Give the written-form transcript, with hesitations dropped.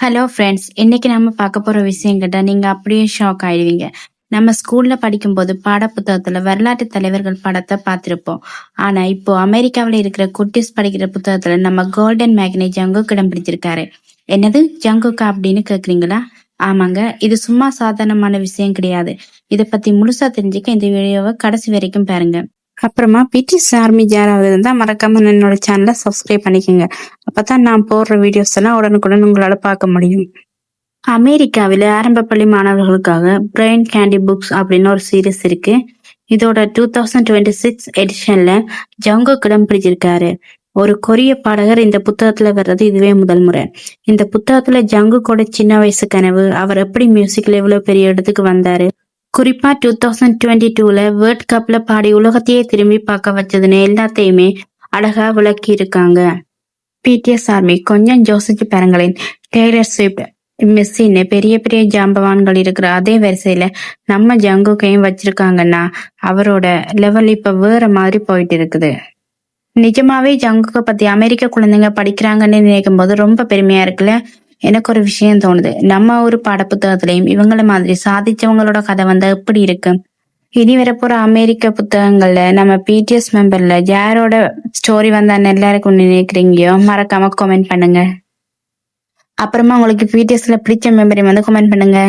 Hello friends, இன்னைக்கு நம்ம பார்க்க போற விஷயம் கேட்டா நீங்க அப்படியே ஷாக் ஆயிடுவீங்க. நம்ம ஸ்கூல்ல படிக்கும்போது பாடப்புத்தகத்துல வரலாற்று தலைவர்கள் படத்தை பார்த்திருப்போம். ஆனா இப்போ அமெரிக்காவில் இருக்கிற குட்டீஸ் படிக்கிற புத்தகத்துல நம்ம கோல்டன் மேக்னி ஜங்குக் இடம் பிடிச்சிருக்காரு. என்னது ஜங்குக்கா அப்படின்னு கேக்குறீங்களா? ஆமாங்க, இது சும்மா சாதாரணமான விஷயம் கிடையாது. இதை பத்தி முழுசா தெரிஞ்சுக்க இந்த வீடியோவை கடைசி வரைக்கும் பாருங்க. அப்புறமா பிடிஎஸ் ஆர்மி யாராவது இருந்தா மறக்காம என்னோட சேனலை சப்ஸ்கிரைப் பண்ணிக்கோங்க. அப்பதான் நான் போடுற வீடியோஸ் எல்லாம் உடனுக்குடன் உங்களால பார்க்க முடியும். அமெரிக்காவில ஆரம்ப பள்ளி மாணவர்களுக்காக பிரெயின் கேண்டி புக்ஸ் அப்படின்னு ஒரு சீரிஸ் இருக்கு. இதோட 2026 எடிஷன்ல ஜங்குக் இடம் பிடிச்சிருக்காரு. ஒரு கொரிய பாடகர் இந்த புத்தகத்துல வர்றது இதுவே முதல் முறை. இந்த புத்தகத்துல ஜங்குக்கோட சின்ன வயசு கனவு, அவர் எப்படி மியூசிக்ல இவ்வளவு பெரிய இடத்துக்கு வந்தாரு, குறிப்பா 2022ல வேர்ல்ட் கப்ல பாடி உலகத்தையே திரும்பி பார்க்க வச்சதுன்னு எல்லாத்தையுமே அழகா விளக்கி இருக்காங்க. பிடிஎஸ் ஆர்மி கொஞ்சம் யோசிச்சு பாருங்களேன். டெய்லர் ஸ்விஃப்ட், மெஸ்ஸின்னு பெரிய பெரிய ஜாம்பவான்கள் இருக்கிற அதே வரிசையில நம்ம ஜங்குக்கையும் வச்சிருக்காங்கன்னா அவரோட லெவல் இப்ப வேற மாதிரி போயிட்டு இருக்குது. நிஜமாவே ஜங்குக்க பத்தி அமெரிக்க குழந்தைங்க படிக்கிறாங்கன்னு நினைக்கும் போது ரொம்ப பெருமையா இருக்குல்ல. எனக்கு ஒரு விஷயம் தோணுது, நம்ம ஒரு பாடப்புத்தகத்திலையும் இவங்கள மாதிரி சாதிச்சவங்களோட கதை வந்தா எப்படி இருக்கு. இனி வரப்போற அமெரிக்க புத்தகங்கள்ல நம்ம பிடிஎஸ் மெம்பர்ல யாரோட ஸ்டோரி வந்தா நல்லா இருக்கும்னு நினைக்கிறீங்கயோ மறக்காம கமெண்ட் பண்ணுங்க. அப்புறமா உங்களுக்கு பிடிஎஸ்ல பிடிச்ச மெம்பரை வந்து கமெண்ட் பண்ணுங்க.